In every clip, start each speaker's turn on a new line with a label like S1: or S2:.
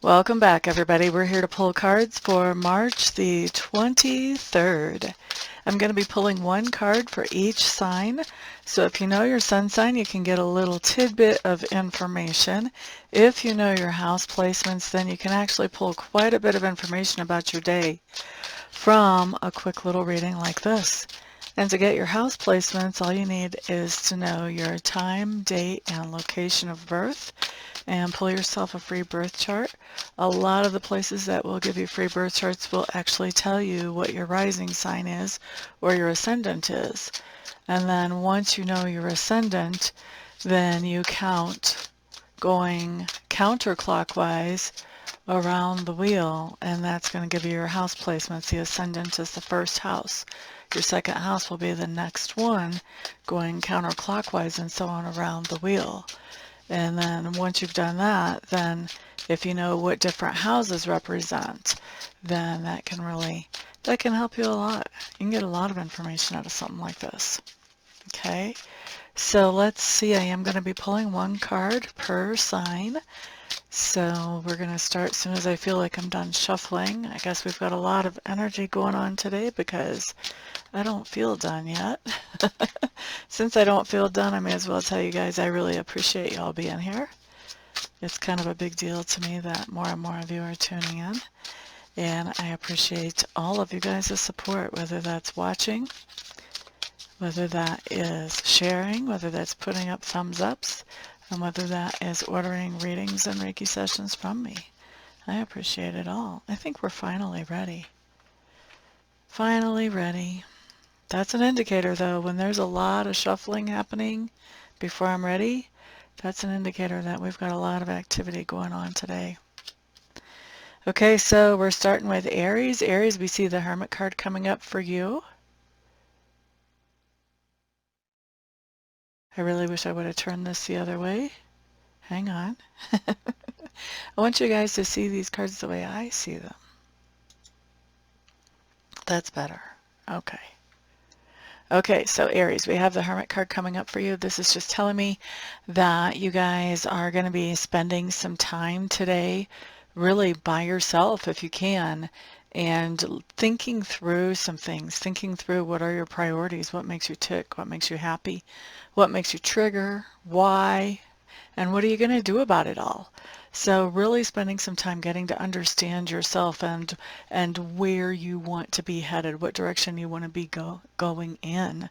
S1: Welcome back, everybody. We're here to pull cards for March the 23rd. I'm going to be pulling one card for each sign. So if you know your sun sign, you can get a little tidbit of information. If you know your house placements, then you can actually pull quite a bit of information about your day from a quick little reading like this. And to get your house placements, all you need is to know your time, date, and location of birth, and pull yourself a free birth chart. A lot of the places that will give you free birth charts will actually tell you what your rising sign is or your ascendant is. And then once you know your ascendant, then you count going counterclockwise around the wheel, and that's going to give you your house placements. The ascendant is the first house. Your second house will be the next one, going counterclockwise and so on around the wheel. And then once you've done that, then if you know what different houses represent, then that can help you a lot. You can get a lot of information out of something like this. Okay, so let's see. I am going to be pulling one card per sign. So we're going to start as soon as I feel like I'm done shuffling. I guess we've got a lot of energy going on today because I don't feel done yet. Since I don't feel done, I may as well tell you guys I really appreciate y'all being here. It's kind of a big deal to me that more and more of you are tuning in. And I appreciate all of you guys' support, whether that's watching, whether that is sharing, whether that's putting up thumbs ups, and whether that is ordering readings and Reiki sessions from me. I appreciate it all. I think we're finally ready. Finally ready. That's an indicator, though. When there's a lot of shuffling happening before I'm ready, that's an indicator that we've got a lot of activity going on today. Okay, so we're starting with Aries. Aries, we see the Hermit card coming up for you. I really wish I would have turned this the other way. Hang on. I want you guys to see these cards the way I see them. That's better. Okay. Okay, so Aries, we have the Hermit card coming up for you. This is just telling me that you guys are going to be spending some time today really by yourself if you can, and thinking through some things, thinking through what are your priorities, what makes you tick, what makes you happy, what makes you trigger, why, and what are you going to do about it all? So really spending some time getting to understand yourself and where you want to be headed, what direction you want to be going in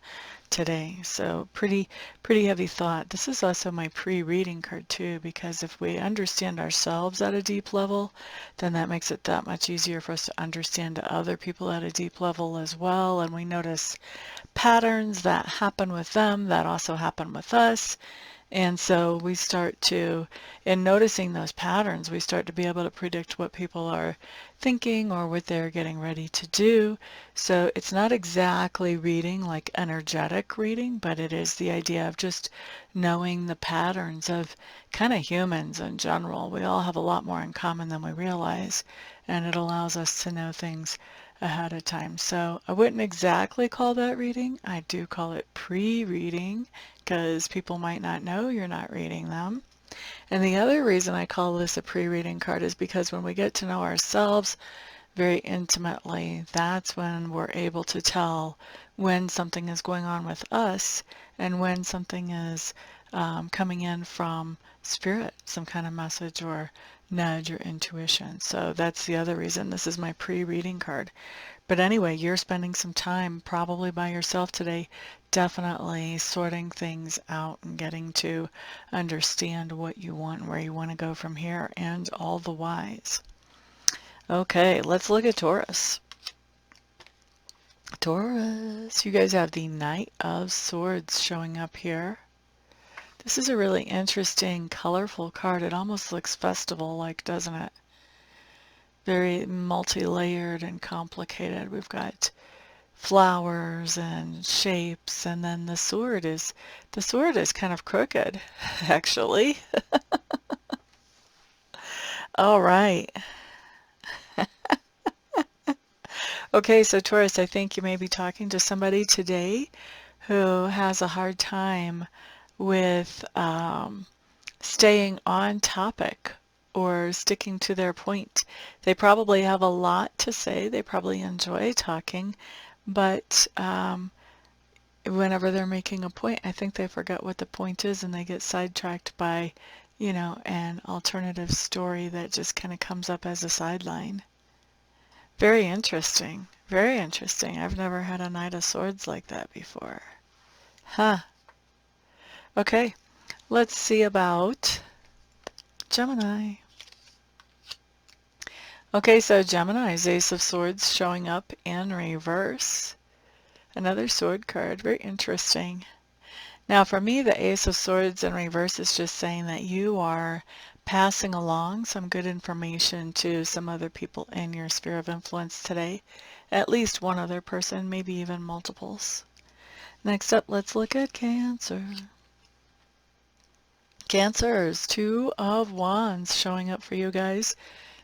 S1: today. So pretty heavy thought. This is also my pre-reading card too, because if we understand ourselves at a deep level, then that makes it that much easier for us to understand other people at a deep level as well. And we notice patterns that happen with them that also happen with us. And so we start to, in noticing those patterns, we start to be able to predict what people are thinking or what they're getting ready to do. So it's not exactly reading like energetic reading, but it is the idea of just knowing the patterns of kind of humans in general. We all have a lot more in common than we realize, and it allows us to know things ahead of time. So I wouldn't exactly call that reading. I do call it pre-reading because people might not know you're not reading them. And the other reason I call this a pre-reading card is because when we get to know ourselves very intimately, that's when we're able to tell when something is going on with us and when something is coming in from spirit, some kind of message or nudge or intuition. So that's the other reason this is my pre-reading card. But anyway, you're spending some time probably by yourself today, definitely sorting things out and getting to understand what you want and where you want to go from here and all the whys. Okay, let's look at Taurus. Taurus, you guys have the Knight of Swords showing up here. This is a really interesting, colorful card. It almost looks festival-like, doesn't it? Very multi-layered and complicated. We've got flowers and shapes, and then the sword is kind of crooked, actually. All right. Okay, so Taurus, I think you may be talking to somebody today who has a hard time with staying on topic or sticking to their point. They probably have a lot to say. They probably enjoy talking, but whenever they're making a point, I think they forget what the point is and they get sidetracked by, an alternative story that just kind of comes up as a sideline. Very interesting. Very interesting. I've never had a Knight of Swords like that before. Huh. Okay, let's see about Gemini. Okay, so Gemini's Ace of Swords showing up in reverse. Another sword card. Very interesting. Now for me, the Ace of Swords in reverse is just saying that you are passing along some good information to some other people in your sphere of influence today. At least one other person, maybe even multiples. Next up, let's look at Cancer. Cancer's Two of Wands showing up for you guys.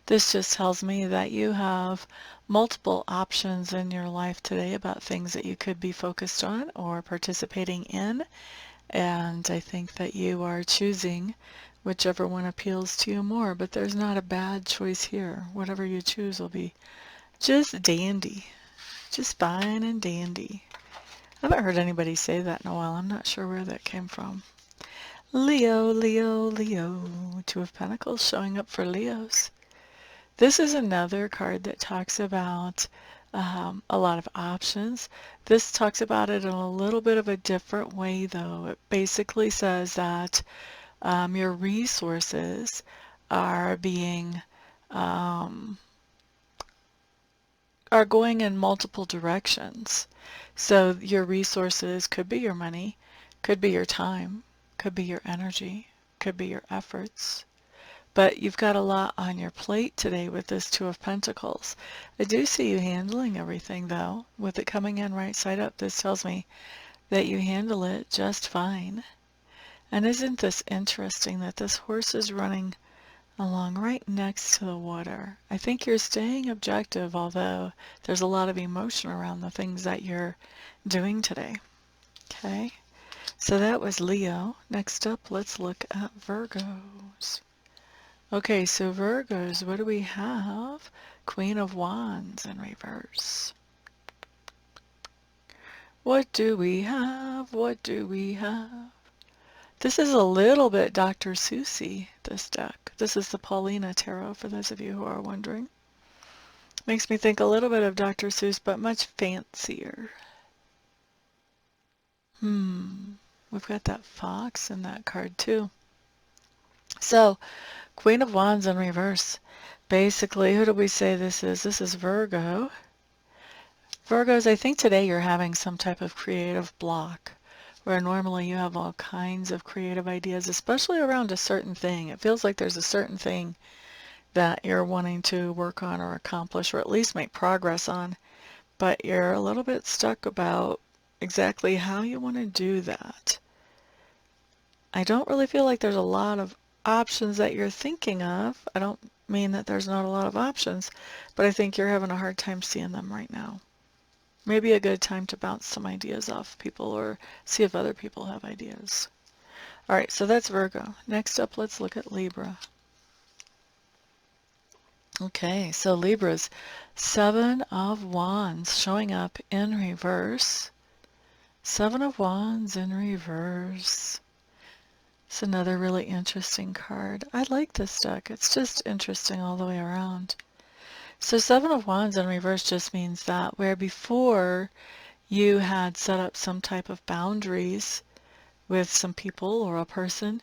S1: This just tells me that you have multiple options in your life today about things that you could be focused on or participating in. And I think that you are choosing whichever one appeals to you more, but there's not a bad choice here. Whatever you choose will be just dandy, just fine and dandy. I haven't heard anybody say that in a while. I'm not sure where that came from. Leo, Leo, Leo. Two of Pentacles showing up for Leos. This is another card that talks about a lot of options. This talks about it in a little bit of a different way, though. It basically says that your resources are being are going in multiple directions. So your resources could be your money, could be your time, could be your energy, could be your efforts. But you've got a lot on your plate today with this Two of Pentacles. I do see you handling everything, though. With it coming in right side up, this tells me that you handle it just fine. And isn't this interesting that this horse is running along right next to the water? I think you're staying objective, although there's a lot of emotion around the things that you're doing today. Okay, so that was Leo. Next up, let's look at Virgos. Okay, so Virgos, what do we have? Queen of Wands in reverse. What do we have? What do we have? This is a little bit Dr. Seuss-y, this deck. This is the Paulina Tarot, for those of you who are wondering. Makes me think a little bit of Dr. Seuss, but much fancier. We've got that fox in that card too. So, Queen of Wands in reverse. Basically, who do we say this is? This is Virgo. Virgos, I think today you're having some type of creative block, where normally you have all kinds of creative ideas, especially around a certain thing. It feels like there's a certain thing that you're wanting to work on or accomplish, or at least make progress on, but you're a little bit stuck about exactly how you want to do that. I don't really feel like there's a lot of options that you're thinking of. I don't mean that there's not a lot of options, but I think you're having a hard time seeing them right now. Maybe a good time to bounce some ideas off people or see if other people have ideas. All right, so that's Virgo. Next up, let's look at Libra. Okay, so Libra's Seven of Wands showing up in reverse. Seven of Wands in reverse. It's another really interesting card. I like this deck. It's just interesting all the way around. So Seven of Wands in reverse just means that where before you had set up some type of boundaries with some people or a person,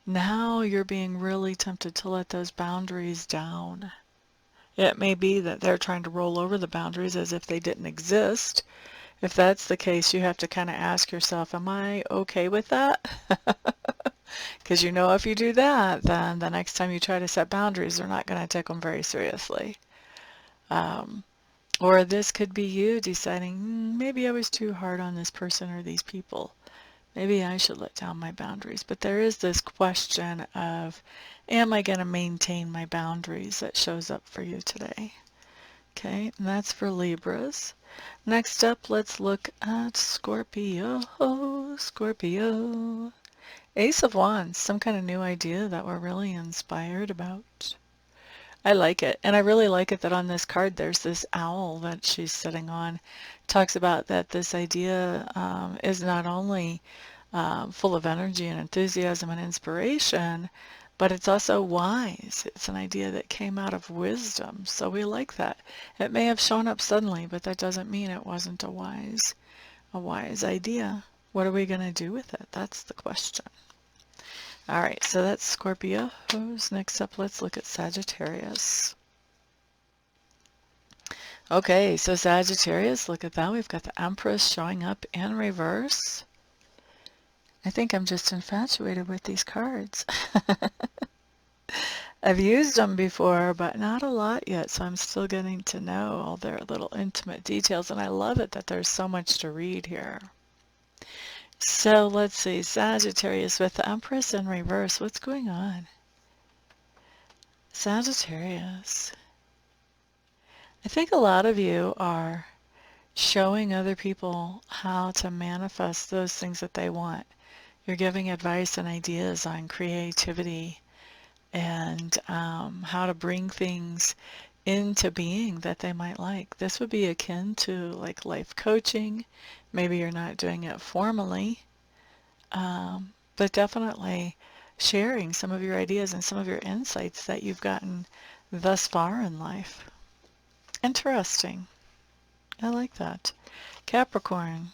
S1: now you're being really tempted to let those boundaries down. It may be that they're trying to roll over the boundaries as if they didn't exist. If that's the case, you have to kind of ask yourself, am I okay with that? Because if you do that, then the next time you try to set boundaries, they're not going to take them very seriously. Or this could be you deciding, maybe I was too hard on this person or these people. Maybe I should let down my boundaries. But there is this question of, am I going to maintain my boundaries that shows up for you today? Okay, and that's for Libras. Next up, let's look at Scorpio. Scorpio. Ace of Wands, some kind of new idea that we're really inspired about. I like it. And I really like it that on this card there's this owl that she's sitting on. Talks about that this idea is not only full of energy and enthusiasm and inspiration, but it's also wise. It's an idea that came out of wisdom. So we like that. It may have shown up suddenly, but that doesn't mean it wasn't a wise idea. What are we going to do with it? That's the question. All right, so that's Scorpio. Who's next up? Let's look at Sagittarius. Okay, so Sagittarius, look at that. We've got the Empress showing up in reverse. I think I'm just infatuated with these cards. I've used them before, but not a lot yet, so I'm still getting to know all their little intimate details, and I love it that there's so much to read here. So let's see, Sagittarius with the Empress in reverse. What's going on? Sagittarius. I think a lot of you are showing other people how to manifest those things that they want. You're giving advice and ideas on creativity and how to bring things into being that they might like. This would be akin to like life coaching. Maybe you're not doing it formally, but definitely sharing some of your ideas and some of your insights that you've gotten thus far in life. Interesting. I like that. Capricorn.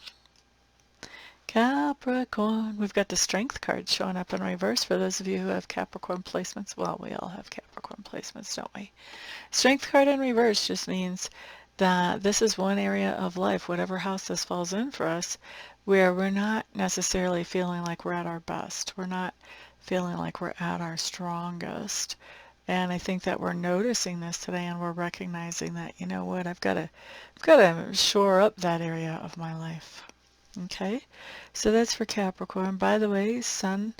S1: Capricorn. We've got the Strength card showing up in reverse for those of you who have Capricorn placements. Well, we all have Capricorn placements, don't we? Strength card in reverse just means that this is one area of life, whatever house this falls in for us, where we're not necessarily feeling like we're at our best. We're not feeling like we're at our strongest. And I think that we're noticing this today, and we're recognizing that, you know what, I've got to shore up that area of my life. Okay, so that's for Capricorn. By the way, Sun,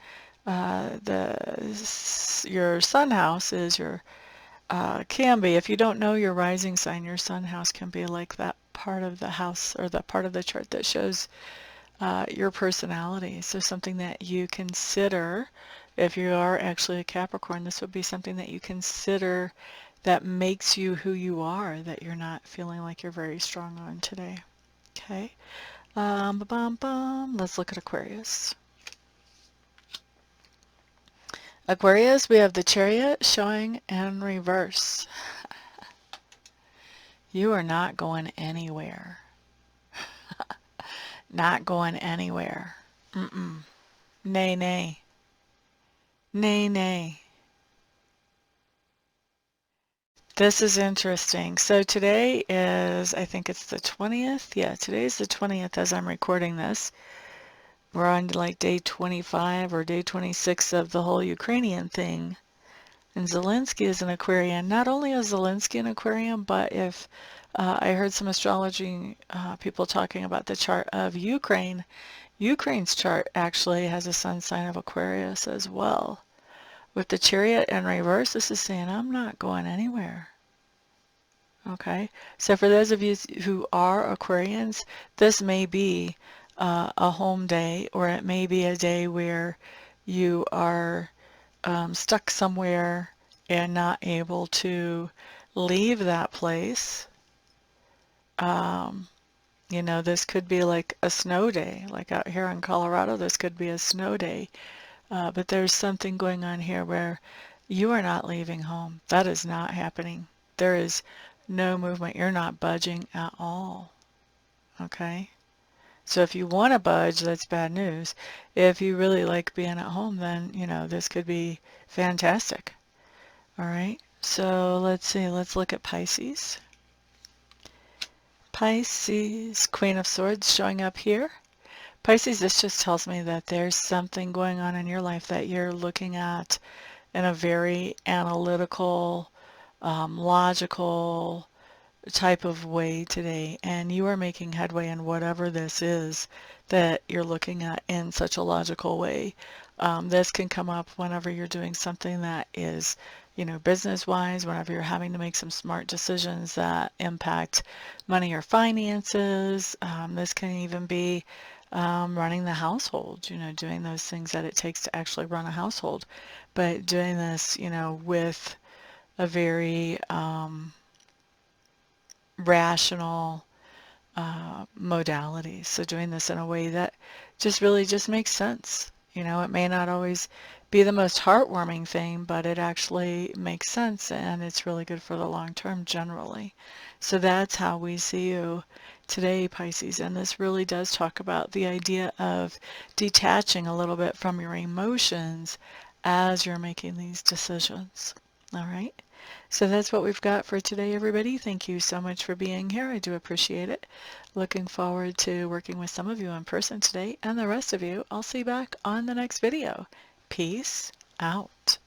S1: your Sun house is your can be, if you don't know your rising sign, your Sun house can be like that part of the house or that part of the chart that shows your personality. So something that you consider, if you are actually a Capricorn, this would be something that you consider that makes you who you are, that you're not feeling like you're very strong on today. Okay. Let's look at Aquarius. Aquarius, we have the Chariot showing in reverse. You are not going anywhere. Not going anywhere. Mm-mm. Nay, nay. Nay, nay. This is interesting. So today is, I think it's the 20th. Yeah, today's the 20th as I'm recording this. We're on like day 25 or day 26 of the whole Ukrainian thing. And Zelensky is an Aquarian. Not only is Zelensky an Aquarian, but if I heard some astrology people talking about the chart of Ukraine, Ukraine's chart actually has a sun sign of Aquarius as well. With the Chariot in reverse, this is saying, I'm not going anywhere. Okay, so for those of you who are Aquarians, this may be a home day, or it may be a day where you are stuck somewhere and not able to leave that place. You know, this could be like a snow day, like out here in Colorado, this could be a snow day. But there's something going on here where you are not leaving home. That is not happening. There is no movement. You're not budging at all. Okay? So if you want to budge, that's bad news. If you really like being at home, then, you know, this could be fantastic. All right? So let's see. Let's look at Pisces. Pisces, Queen of Swords showing up here. Pisces, this just tells me that there's something going on in your life that you're looking at in a very analytical, logical type of way today, and you are making headway in whatever this is that you're looking at in such a logical way. This can come up whenever you're doing something that is, you know, business-wise, whenever you're having to make some smart decisions that impact money or finances. This can even be running the household, you know, doing those things that it takes to actually run a household, but doing this, you know, with a very rational modality. So doing this in a way that just really just makes sense. You know, it may not always be the most heartwarming thing, but it actually makes sense and it's really good for the long term generally. So that's how we see you today, Pisces. And this really does talk about the idea of detaching a little bit from your emotions as you're making these decisions. All right. So that's what we've got for today, everybody. Thank you so much for being here. I do appreciate it. Looking forward to working with some of you in person today, and the rest of you, I'll see you back on the next video. Peace out.